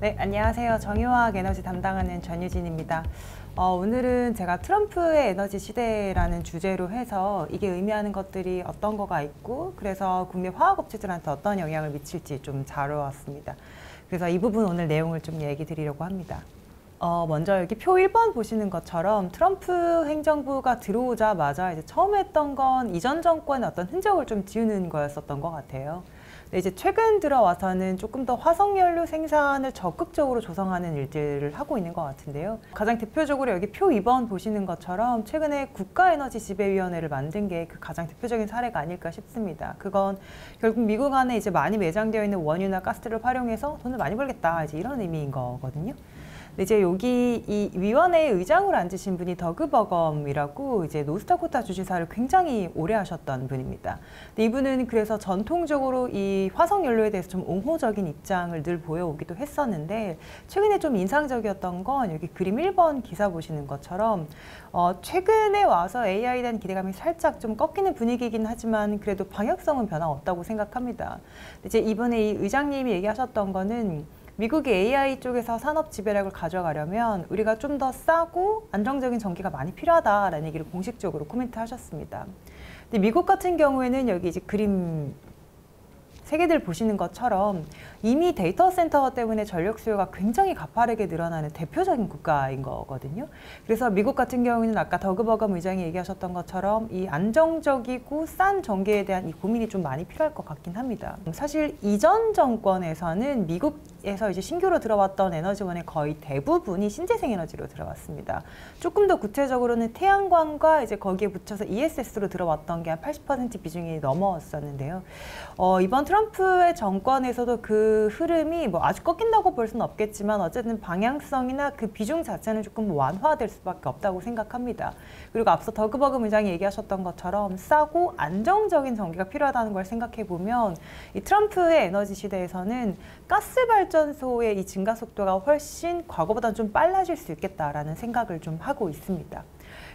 네, 안녕하세요. 정유화학 에너지 담당하는 전유진입니다. 오늘은 제가 트럼프의 에너지 시대라는 주제로 해서 이게 의미하는 것들이 어떤 거가 있고, 그래서 국내 화학업체들한테 어떤 영향을 미칠지 좀 다뤄왔습니다. 그래서 이 부분 오늘 내용을 좀 얘기 드리려고 합니다. 먼저 여기 표 1번 보시는 것처럼 트럼프 행정부가 들어오자마자 이제 처음 했던 건 이전 정권의 어떤 흔적을 좀 지우는 거였었던 것 같아요. 근데 이제 최근 들어와서는 조금 더 화석연료 생산을 적극적으로 조성하는 일들을 하고 있는 것 같은데요. 가장 대표적으로 여기 표 2번 보시는 것처럼 최근에 국가에너지지배위원회를 만든 게 그 가장 대표적인 사례가 아닐까 싶습니다. 그건 결국 미국 안에 이제 많이 매장되어 있는 원유나 가스를 활용해서 돈을 많이 벌겠다, 이제 이런 의미인 거거든요. 근데 이제 여기 이 위원회의 의장으로 앉으신 분이 더그 버검이라고 이제 노스다코타 주지사를 굉장히 오래 하셨던 분입니다. 근데 이분은 그래서 전통적으로 이 화석연료에 대해서 좀 옹호적인 입장을 늘 보여오기도 했었는데, 최근에 좀 인상적이었던 건 여기 그림 1번 기사 보시는 것처럼 최근에 와서 AI에 대한 기대감이 살짝 좀 꺾이는 분위기이긴 하지만 그래도 방향성은 변화 없다고 생각합니다. 근데 이제 이번에 이 의장님이 얘기하셨던 거는 미국이 AI 쪽에서 산업 지배력을 가져가려면 우리가 좀 더 싸고 안정적인 전기가 많이 필요하다라는 얘기를 공식적으로 코멘트 하셨습니다. 근데 미국 같은 경우에는 여기 이제 그림 세 개들 보시는 것처럼 이미 데이터 센터 때문에 전력 수요가 굉장히 가파르게 늘어나는 대표적인 국가인 거거든요. 그래서 미국 같은 경우에는 아까 더그 버검 의장이 얘기하셨던 것처럼 이 안정적이고 싼 전기에 대한 이 고민이 좀 많이 필요할 것 같긴 합니다. 사실 이전 정권에서는 미국에서 이제 신규로 들어왔던 에너지원의 거의 대부분이 신재생 에너지로 들어왔습니다. 조금 더 구체적으로는 태양광과 이제 거기에 붙여서 ESS로 들어왔던 게 한 80% 비중이 넘어왔었는데요. 이번 트럼프의 정권에서도 그 흐름이 뭐 아주 꺾인다고 볼 수는 없겠지만 어쨌든 방향성이나 그 비중 자체는 조금 완화될 수밖에 없다고 생각합니다. 그리고 앞서 더그 버검 의장이 얘기하셨던 것처럼 싸고 안정적인 전기가 필요하다는 걸 생각해 보면 이 트럼프의 에너지 시대에서는 가스 발전소의 이 증가 속도가 훨씬 과거보다는 좀 빨라질 수 있겠다라는 생각을 좀 하고 있습니다.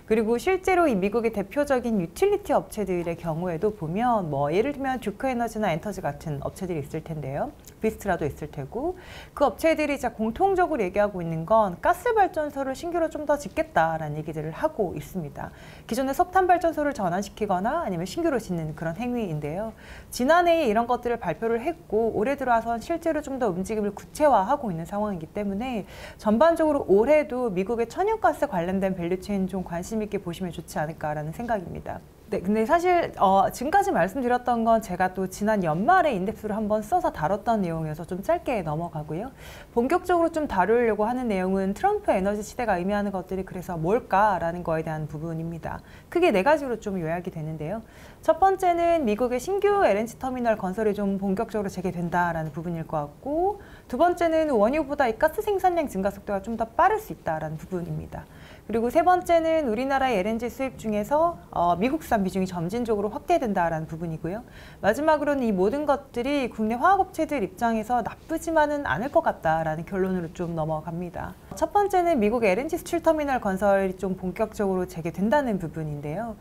그리고 실제로 이 미국의 대표적인 유틸리티 업체들의 경우에도 보면 뭐 예를 들면 듀크 에너지나 엔터지 같은 업체들이 있을 텐데요. 비스트라도 있을 테고, 그 업체들이 이제 공통적으로 얘기하고 있는 건 가스 발전소를 신규로 좀 더 짓겠다라는 얘기들을 하고 있습니다. 기존의 석탄 발전소를 전환시키거나 아니면 신규로 짓는 그런 행위인데요. 지난해에 이런 것들을 발표를 했고 올해 들어와서 실제로 좀 더 움직임을 구체화하고 있는 상황이기 때문에 전반적으로 올해도 미국의 천연가스 관련된 밸류체인 좀 관심 있게 보시면 좋지 않을까라는 생각입니다. 네, 근데 사실 지금까지 말씀드렸던 건 제가 또 지난 연말에 인덱스를 한번 써서 다뤘던 내용이어서 좀 짧게 넘어가고요. 본격적으로 좀 다루려고 하는 내용은 트럼프 에너지 시대가 의미하는 것들이 그래서 뭘까라는 거에 대한 부분입니다. 크게 네 가지로 좀 요약이 되는데요. 첫 번째는 미국의 신규 LNG 터미널 건설이 좀 본격적으로 재개된다라는 부분일 것 같고, 두 번째는 원유보다 이 가스 생산량 증가 속도가 좀 더 빠를 수 있다라는 부분입니다. 그리고 세 번째는 우리나라의 LNG 수입 중에서 미국산 비중이 점진적으로 확대된다라는 부분이고요. 마지막으로는 이 모든 것들이 국내 화학업체들 입장에서 나쁘지만은 않을 것 같다라는 결론으로 좀 넘어갑니다. 첫 번째는 미국의 LNG 수출 터미널 건설이 좀 본격적으로 재개된다는 부분인데요.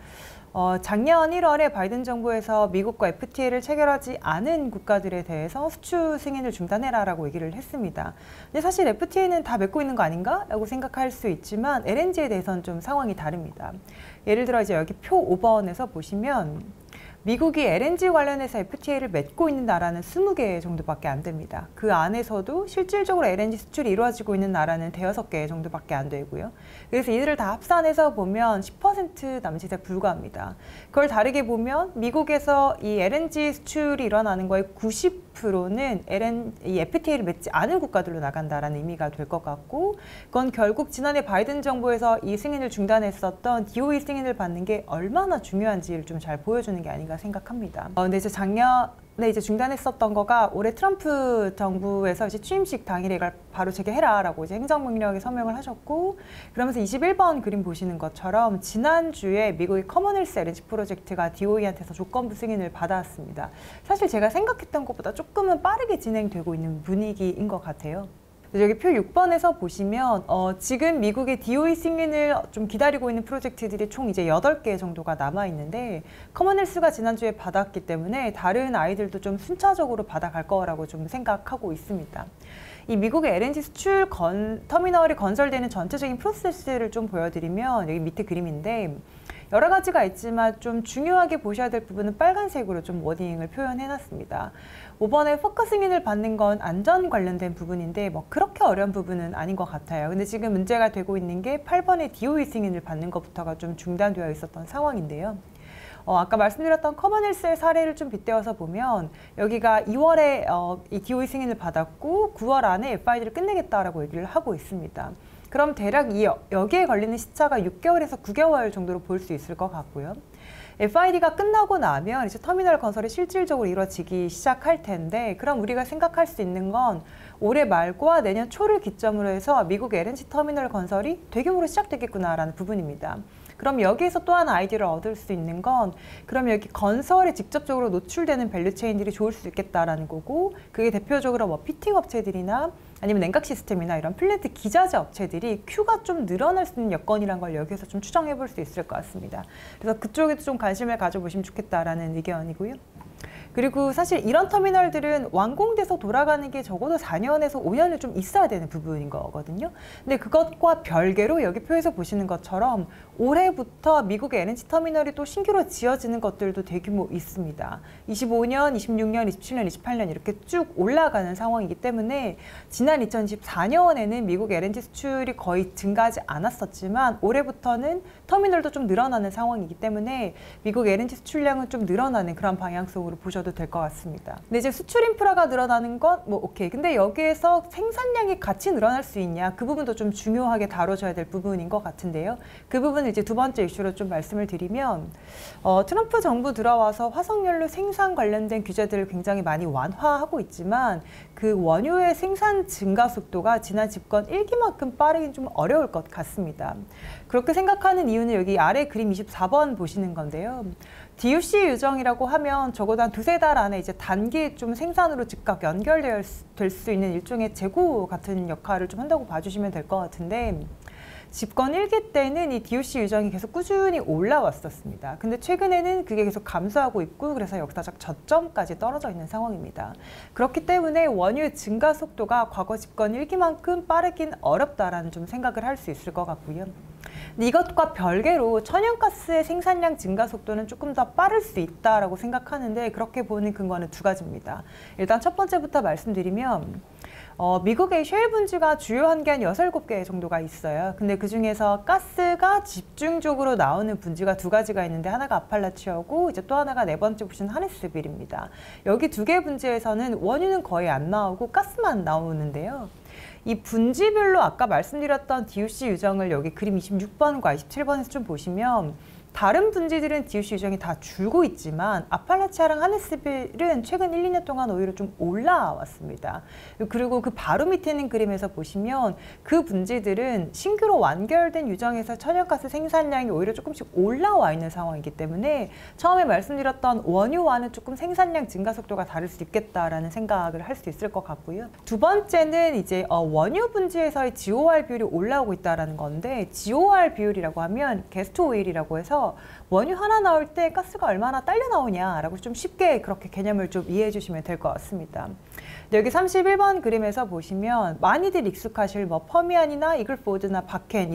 작년 1월에 바이든 정부에서 미국과 FTA를 체결하지 않은 국가들에 대해서 수출 승인을 중단해라라고 얘기를 했습니다. 근데 사실 FTA는 다 맺고 있는 거 아닌가? 라고 생각할 수 있지만 LNG에 대해서는 좀 상황이 다릅니다. 예를 들어 이제 여기 표 5번에서 보시면 미국이 LNG 관련해서 FTA를 맺고 있는 나라는 20개 정도밖에 안 됩니다. 그 안에서도 실질적으로 LNG 수출이 이루어지고 있는 나라는 대여섯 개 정도밖에 안 되고요. 그래서 이들을 다 합산해서 보면 10% 남짓에 불과합니다. 그걸 다르게 보면 미국에서 이 LNG 수출이 일어나는 거의 90%는 이 FTA를 맺지 않은 국가들로 나간다라는 의미가 될 것 같고, 그건 결국 지난해 바이든 정부에서 이 승인을 중단했었던 DOE 승인을 받는 게 얼마나 중요한지를 좀 잘 보여주는 게 아닌가 생각합니다. 근데 이제 작년에 이제 중단했었던 거가 올해 트럼프 정부에서 이제 취임식 당일에 이걸 바로 재개해라라고 이제 행정명령에 서명을 하셨고, 그러면서 21번 그림 보시는 것처럼 지난주에 미국의 커먼웰스 LNG 프로젝트가 DOE한테서 조건부 승인을 받았습니다. 사실 제가 생각했던 것보다 조금은 빠르게 진행되고 있는 분위기인 것 같아요. 여기 표 6번에서 보시면 지금 미국의 DOE 승인을 좀 기다리고 있는 프로젝트들이 총 이제 8개 정도가 남아 있는데 커먼웰스가 지난주에 받았기 때문에 다른 아이들도 좀 순차적으로 받아갈 거라고 좀 생각하고 있습니다. 이 미국의 LNG 수출 터미널이 건설되는 전체적인 프로세스를 좀 보여드리면 여기 밑에 그림인데 여러 가지가 있지만 좀 중요하게 보셔야 될 부분은 빨간색으로 좀 워딩을 표현해놨습니다. 5번에 포커 승인을 받는 건 안전 관련된 부분인데 뭐 그렇게 어려운 부분은 아닌 것 같아요. 근데 지금 문제가 되고 있는 게 8번에 DOE 승인을 받는 것부터가 좀 중단되어 있었던 상황인데요. 아까 말씀드렸던 커먼웰스의 사례를 좀 빗대어서 보면 여기가 2월에 이 DOE 승인을 받았고 9월 안에 FID를 끝내겠다라고 얘기를 하고 있습니다. 그럼 대략 여기에 걸리는 시차가 6개월에서 9개월 정도로 볼 수 있을 것 같고요. FID가 끝나고 나면 이제 터미널 건설이 실질적으로 이루어지기 시작할 텐데 그럼 우리가 생각할 수 있는 건 올해 말과 내년 초를 기점으로 해서 미국 LNG 터미널 건설이 대규모로 시작되겠구나라는 부분입니다. 그럼 여기에서 또 하나 아이디어를 얻을 수 있는 건 그럼 여기 건설에 직접적으로 노출되는 밸류체인들이 좋을 수 있겠다라는 거고 그게 대표적으로 뭐 피팅 업체들이나 아니면 냉각 시스템이나 이런 플랜트 기자재 업체들이 큐가 좀 늘어날 수 있는 여건이란 걸 여기서 좀 추정해 볼 수 있을 것 같습니다. 그래서 그쪽에도 좀 관심을 가져보시면 좋겠다라는 의견이고요. 그리고 사실 이런 터미널들은 완공돼서 돌아가는 게 적어도 4년에서 5년은 좀 있어야 되는 부분인 거거든요. 근데 그것과 별개로 여기 표에서 보시는 것처럼 올해부터 미국의 LNG 터미널이 또 신규로 지어지는 것들도 대규모 있습니다. 25년, 26년, 27년, 28년 이렇게 쭉 올라가는 상황이기 때문에 지난 2024년에는 미국 LNG 수출이 거의 증가하지 않았었지만 올해부터는 터미널도 좀 늘어나는 상황이기 때문에 미국 LNG 수출량은 좀 늘어나는 그런 방향성으로 보셔도 될 것 같습니다. 근데 이제 수출 인프라가 늘어나는 건 뭐 오케이. 근데 여기에서 생산량이 같이 늘어날 수 있냐? 그 부분도 좀 중요하게 다뤄줘야 될 부분인 것 같은데요. 그 부분을 이제 두 번째 이슈로 좀 말씀을 드리면 트럼프 정부 들어와서 화석연료 생산 관련된 규제들을 굉장히 많이 완화하고 있지만 그 원유의 생산 증가 속도가 지난 집권 1기만큼 빠르긴 좀 어려울 것 같습니다. 그렇게 생각하는 이유는 여기 아래 그림 24번 보시는 건데요. DUC 유정이라고 하면 적어도 한 2-3달 안에 이제 단기 좀 생산으로 즉각 연결될 수 있는 일종의 재고 같은 역할을 좀 한다고 봐주시면 될 것 같은데 집권 1기 때는 이 DUC 유정이 계속 꾸준히 올라왔었습니다. 근데 최근에는 그게 계속 감소하고 있고 그래서 역사적 저점까지 떨어져 있는 상황입니다. 그렇기 때문에 원유의 증가 속도가 과거 집권 1기만큼 빠르긴 어렵다라는 좀 생각을 할 수 있을 것 같고요. 근데 이것과 별개로 천연가스의 생산량 증가 속도는 조금 더 빠를 수 있다라고 생각하는데 그렇게 보는 근거는 두 가지입니다. 일단 첫 번째부터 말씀드리면 미국의 셰일 분지가 주요한 게 한 6-7개 정도가 있어요. 근데 그중에서 가스가 집중적으로 나오는 분지가 2가지가 있는데 하나가 아팔라치아고 이제 또 하나가 네 번째 보시는 하네스빌입니다. 여기 2개 분지에서는 원유는 거의 안 나오고 가스만 나오는데요. 이 분지별로 아까 말씀드렸던 DUC 유정을 여기 그림 26번과 27번에서 좀 보시면 다른 분지들은 DUC 유정이 다 줄고 있지만 아팔라치아랑 하네스빌은 최근 1-2년 동안 오히려 좀 올라왔습니다. 그리고 그 바로 밑에 있는 그림에서 보시면 그 분지들은 신규로 완결된 유정에서 천연가스 생산량이 오히려 조금씩 올라와 있는 상황이기 때문에 처음에 말씀드렸던 원유와는 조금 생산량 증가 속도가 다를 수 있겠다라는 생각을 할 수 있을 것 같고요. 두 번째는 이제 원유 분지에서의 GOR 비율이 올라오고 있다는 건데 GOR 비율이라고 하면 게스트 오일이라고 해서 원유 하나 나올 때 가스가 얼마나 딸려 나오냐라고 좀 쉽게 그렇게 개념을 좀 이해해 주시면 될 것 같습니다. 여기 31번 그림에서 보시면 많이들 익숙하실 뭐 퍼미안이나 이글포드나 바켄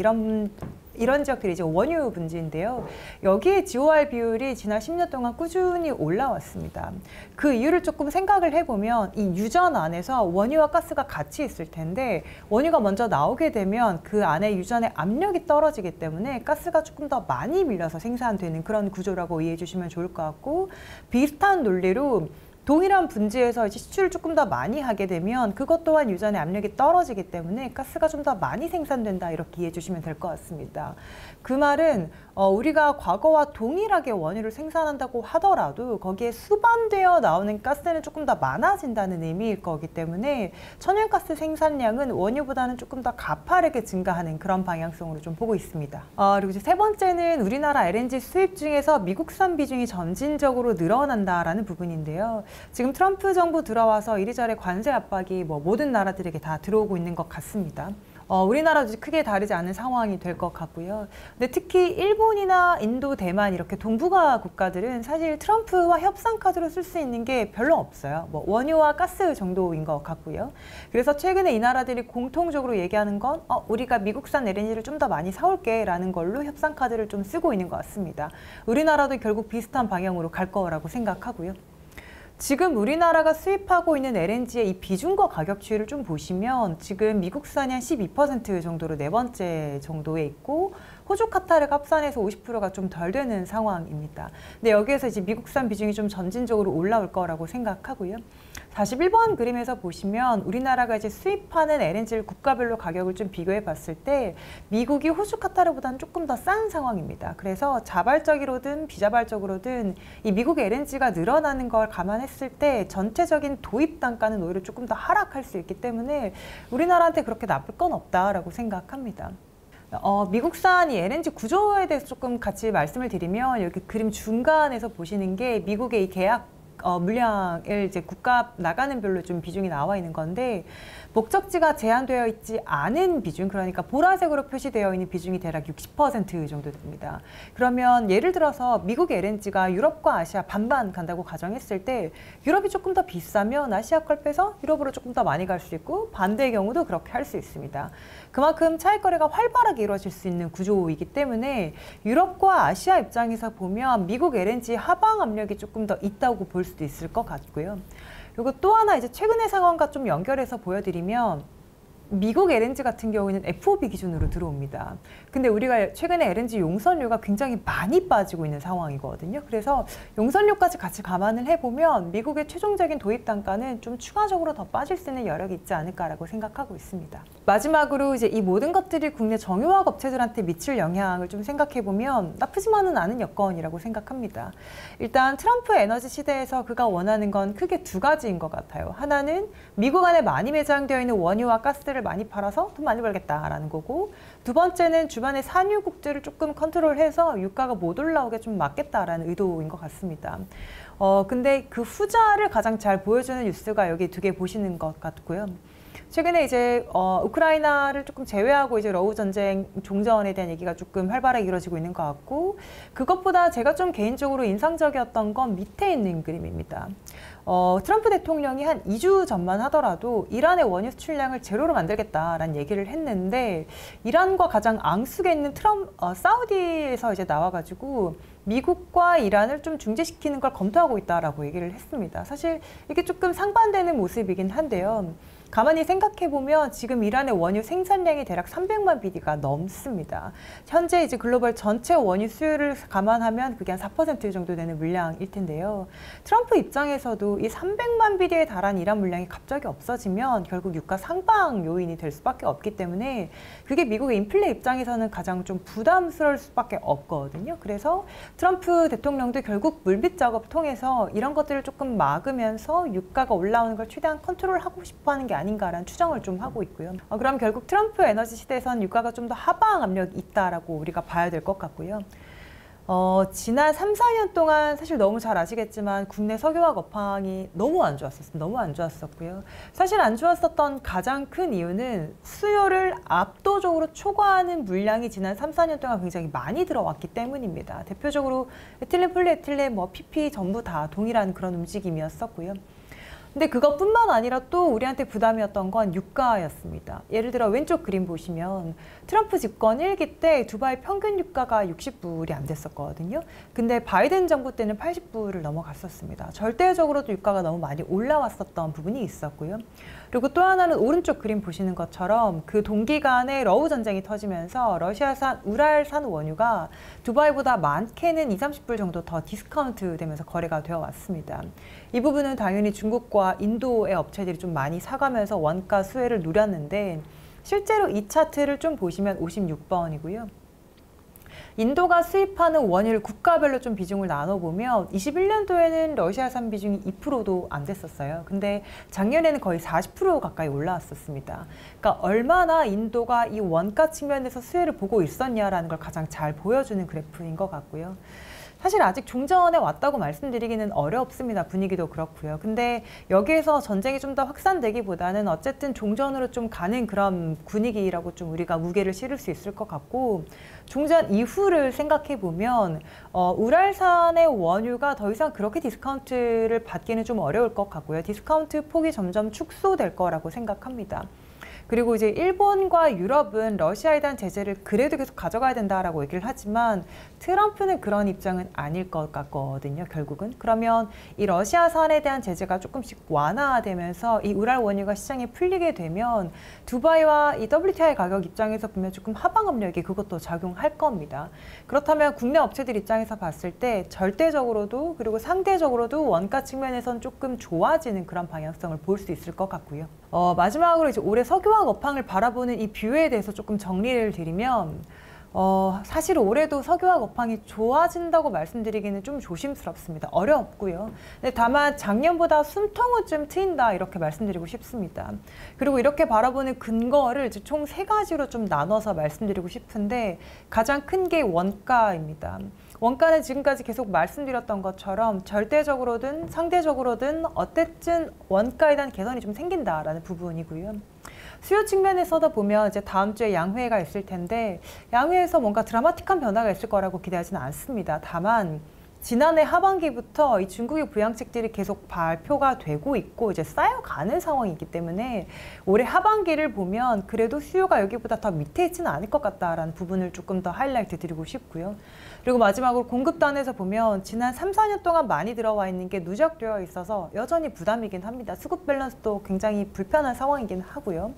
이런 지역들이 이제 원유 분지인데요. 여기에 GOR 비율이 지난 10년 동안 꾸준히 올라왔습니다. 그 이유를 조금 생각을 해보면 이 유전 안에서 원유와 가스가 같이 있을 텐데 원유가 먼저 나오게 되면 그 안에 유전의 압력이 떨어지기 때문에 가스가 조금 더 많이 밀려서 생산되는 그런 구조라고 이해해 주시면 좋을 것 같고 비슷한 논리로 동일한 분지에서 이제 시추를 조금 더 많이 하게 되면 그것 또한 유전의 압력이 떨어지기 때문에 가스가 좀 더 많이 생산된다 이렇게 이해해 주시면 될 것 같습니다. 그 말은 우리가 과거와 동일하게 원유를 생산한다고 하더라도 거기에 수반되어 나오는 가스는 조금 더 많아진다는 의미일 거기 때문에 천연가스 생산량은 원유보다는 조금 더 가파르게 증가하는 그런 방향성으로 좀 보고 있습니다. 그리고 이제 세 번째는 우리나라 LNG 수입 중에서 미국산 비중이 점진적으로 늘어난다라는 부분인데요. 지금 트럼프 정부 들어와서 이리저리 관세 압박이 모든 나라들에게 다 들어오고 있는 것 같습니다. 우리나라도 크게 다르지 않은 상황이 될 것 같고요. 근데 특히 일본이나 인도, 대만 이렇게 동북아 국가들은 사실 트럼프와 협상 카드로 쓸 수 있는 게 별로 없어요. 원유와 가스 정도인 것 같고요. 그래서 최근에 이 나라들이 공통적으로 얘기하는 건 우리가 미국산 LNG를 좀 더 많이 사올게 라는 걸로 협상 카드를 좀 쓰고 있는 것 같습니다. 우리나라도 결국 비슷한 방향으로 갈 거라고 생각하고요. 지금 우리나라가 수입하고 있는 LNG의 이 비중과 가격 추이를 좀 보시면 지금 미국산이 한 12% 정도로 네 번째 정도에 있고 호주, 카타르가 합산해서 50%가 좀 덜 되는 상황입니다. 근데 여기에서 이제 미국산 비중이 좀 점진적으로 올라올 거라고 생각하고요. 41번 그림에서 보시면 우리나라가 이제 수입하는 LNG를 국가별로 가격을 좀 비교해 봤을 때 미국이 호주, 카타르보다는 조금 더 싼 상황입니다. 그래서 자발적으로든 비자발적으로든 이 미국 LNG가 늘어나는 걸 감안했을 때 전체적인 도입 단가는 오히려 조금 더 하락할 수 있기 때문에 우리나라한테 그렇게 나쁠 건 없다라고 생각합니다. 미국산 이 LNG 구조에 대해서 조금 같이 말씀을 드리면 여기 그림 중간에서 보시는 게 미국의 이 계약 물량을 이제 국가 나가는 별로 좀 비중이 나와 있는 건데 목적지가 제한되어 있지 않은 비중, 그러니까 보라색으로 표시되어 있는 비중이 대략 60% 정도 됩니다. 그러면 예를 들어서 미국 LNG가 유럽과 아시아 반반 간다고 가정했을 때 유럽이 조금 더 비싸면 아시아 걸 빼서 유럽으로 조금 더 많이 갈 수 있고 반대의 경우도 그렇게 할 수 있습니다. 그만큼 차익 거래가 활발하게 이루어질 수 있는 구조이기 때문에 유럽과 아시아 입장에서 보면 미국 LNG 하방 압력이 조금 더 있다고 볼 수도 있을 것 같고요. 그리고 또 하나 이제 최근의 상황과 좀 연결해서 보여드리면 미국 LNG 같은 경우에는 FOB 기준으로 들어옵니다. 근데 우리가 최근에 LNG 용선료가 굉장히 많이 빠지고 있는 상황이거든요. 그래서 용선료까지 같이 감안을 해보면 미국의 최종적인 도입 단가는 좀 추가적으로 더 빠질 수 있는 여력이 있지 않을까라고 생각하고 있습니다. 마지막으로 이제 이 모든 것들이 국내 정유화학 업체들한테 미칠 영향을 좀 생각해보면 나쁘지만은 않은 여건이라고 생각합니다. 일단 트럼프 에너지 시대에서 그가 원하는 건 크게 두 가지인 것 같아요. 하나는 미국 안에 많이 매장되어 있는 원유와 가스를 많이 팔아서 돈 많이 벌겠다라는 거고, 두 번째는 주변의 산유국들을 조금 컨트롤해서 유가가 못 올라오게 좀 막겠다라는 의도인 것 같습니다. 근데 그 후자를 가장 잘 보여주는 뉴스가 여기 두 개 보시는 것 같고요. 최근에 이제 우크라이나를 조금 제외하고 이제 러우 전쟁 종전에 대한 얘기가 조금 활발하게 이루어지고 있는 것 같고, 그것보다 제가 좀 개인적으로 인상적이었던 건 밑에 있는 그림입니다. 트럼프 대통령이 한 2주 전만 하더라도 이란의 원유 수출량을 제로로 만들겠다라는 얘기를 했는데, 이란과 가장 앙숙에 있는 사우디에서 이제 나와가지고 미국과 이란을 좀 중재시키는 걸 검토하고 있다라고 얘기를 했습니다. 사실 이게 조금 상반되는 모습이긴 한데요. 가만히 생각해보면 지금 이란의 원유 생산량이 대략 300만 BD가 넘습니다. 현재 이제 글로벌 전체 원유 수요를 감안하면 그게 한 4% 정도 되는 물량일 텐데요. 트럼프 입장에서도 이 300만 BD에 달한 이란 물량이 갑자기 없어지면 결국 유가 상방 요인이 될 수밖에 없기 때문에 그게 미국의 인플레 입장에서는 가장 좀 부담스러울 수밖에 없거든요. 그래서 트럼프 대통령도 결국 물밑 작업 통해서 이런 것들을 조금 막으면서 유가가 올라오는 걸 최대한 컨트롤하고 싶어하는 게 아닌가라는 추정을 좀 하고 있고요. 그럼 결국 트럼프 에너지 시대에선 유가가 좀 더 하방 압력이 있다라고 우리가 봐야 될 것 같고요. 지난 3, 4년 동안 사실 너무 잘 아시겠지만 국내 석유화학 업황이 너무 안 좋았었어요. 너무 안 좋았었고요. 사실 안 좋았었던 가장 큰 이유는 수요를 압도적으로 초과하는 물량이 지난 3, 4년 동안 굉장히 많이 들어왔기 때문입니다. 대표적으로 에틸렌, 폴리에틸렌, PP 전부 다 동일한 그런 움직임이었었고요. 근데 그것뿐만 아니라 또 우리한테 부담이었던 건 유가였습니다. 예를 들어 왼쪽 그림 보시면 트럼프 집권 1기 때 두바이 평균 유가가 60불이 안 됐었거든요. 근데 바이든 정부 때는 80불을 넘어갔었습니다. 절대적으로도 유가가 너무 많이 올라왔었던 부분이 있었고요. 그리고 또 하나는 오른쪽 그림 보시는 것처럼 그 동기간에 러우 전쟁이 터지면서 러시아산 우랄산 원유가 두바이보다 많게는 20, 30불 정도 더 디스카운트 되면서 거래가 되어 왔습니다. 이 부분은 당연히 중국과 인도의 업체들이 좀 많이 사가면서 원가 수혜를 누렸는데, 실제로 이 차트를 좀 보시면 56번이고요. 인도가 수입하는 원유를 국가별로 좀 비중을 나눠보면 21년도에는 러시아산 비중이 2%도 안 됐었어요. 근데 작년에는 거의 40% 가까이 올라왔었습니다. 그러니까 얼마나 인도가 이 원가 측면에서 수혜를 보고 있었냐라는 걸 가장 잘 보여주는 그래프인 것 같고요. 사실 아직 종전에 왔다고 말씀드리기는 어렵습니다. 분위기도 그렇고요. 근데 여기에서 전쟁이 좀 더 확산되기보다는 어쨌든 종전으로 좀 가는 그런 분위기라고 좀 우리가 무게를 실을 수 있을 것 같고, 종전 이후를 생각해 보면 우랄산의 원유가 더 이상 그렇게 디스카운트를 받기는 좀 어려울 것 같고요. 디스카운트 폭이 점점 축소될 거라고 생각합니다. 그리고 이제 일본과 유럽은 러시아에 대한 제재를 그래도 계속 가져가야 된다라고 얘기를 하지만 트럼프는 그런 입장은 아닐 것 같거든요, 결국은. 그러면 이 러시아산에 대한 제재가 조금씩 완화되면서 이 우랄 원유가 시장에 풀리게 되면 두바이와 이 WTI 가격 입장에서 보면 조금 하방 압력이 그것도 작용할 겁니다. 그렇다면 국내 업체들 입장에서 봤을 때 절대적으로도 그리고 상대적으로도 원가 측면에선 조금 좋아지는 그런 방향성을 볼 수 있을 것 같고요. 마지막으로 이제 올해 석유화학 업황을 바라보는 이 뷰에 대해서 조금 정리를 드리면 사실 올해도 석유화학 업황이 좋아진다고 말씀드리기는 좀 조심스럽습니다. 어렵고요. 근데 다만 작년보다 숨통은 좀 트인다 이렇게 말씀드리고 싶습니다. 그리고 이렇게 바라보는 근거를 이제 총 3가지로 좀 나눠서 말씀드리고 싶은데 가장 큰 게 원가입니다. 원가는 지금까지 계속 말씀드렸던 것처럼 절대적으로든 상대적으로든 어쨌든 원가에 대한 개선이 좀 생긴다라는 부분이고요. 수요 측면에서도 보면 이제 다음 주에 양회가 있을 텐데 양회에서 뭔가 드라마틱한 변화가 있을 거라고 기대하지는 않습니다. 다만 지난해 하반기부터 이 중국의 부양책들이 계속 발표가 되고 있고 이제 쌓여가는 상황이기 때문에 올해 하반기를 보면 그래도 수요가 여기보다 더 밑에 있지는 않을 것 같다라는 부분을 조금 더 하이라이트 드리고 싶고요. 그리고 마지막으로 공급단에서 보면 지난 3, 4년 동안 많이 들어와 있는 게 누적되어 있어서 여전히 부담이긴 합니다. 수급 밸런스도 굉장히 불편한 상황이긴 하고요.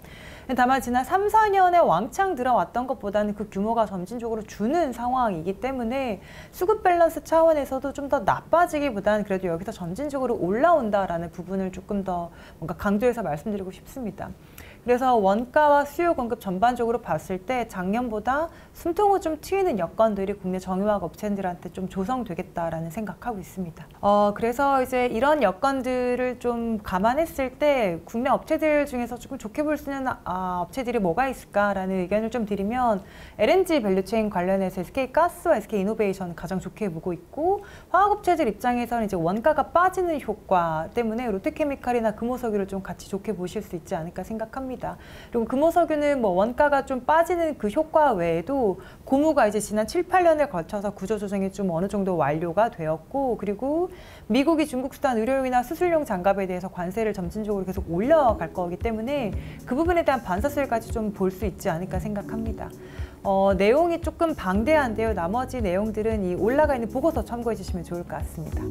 다만 지난 3, 4년에 왕창 들어왔던 것보다는 그 규모가 점진적으로 주는 상황이기 때문에 수급 밸런스 차원에서도 좀 더 나빠지기보다는 그래도 여기서 점진적으로 올라온다라는 부분을 조금 더 뭔가 강조해서 말씀드리고 싶습니다. 그래서 원가와 수요 공급 전반적으로 봤을 때 작년보다 숨통을 좀 트이는 여건들이 국내 정유화학 업체들한테 좀 조성되겠다라는 생각하고 있습니다. 그래서 이제 이런 여건들을 좀 감안했을 때 국내 업체들 중에서 조금 좋게 볼 수 있는 업체들이 뭐가 있을까라는 의견을 좀 드리면 LNG 밸류체인 관련해서 SK가스와 SK이노베이션 가장 좋게 보고 있고, 화학업체들 입장에서는 이제 원가가 빠지는 효과 때문에 롯데케미칼이나 금호석유를 좀 같이 좋게 보실 수 있지 않을까 생각합니다. 그리고 금호석유는 뭐 원가가 좀 빠지는 그 효과 외에도 고무가 이제 지난 7, 8년에 걸쳐서 구조조정이 좀 어느 정도 완료가 되었고, 그리고 미국이 중국산 의료용이나 수술용 장갑에 대해서 관세를 점진적으로 계속 올려갈 거기 때문에 그 부분에 대한 반사수혜까지 좀 볼 수 있지 않을까 생각합니다. 내용이 조금 방대한데요. 나머지 내용들은 이 올라가 있는 보고서 참고해 주시면 좋을 것 같습니다.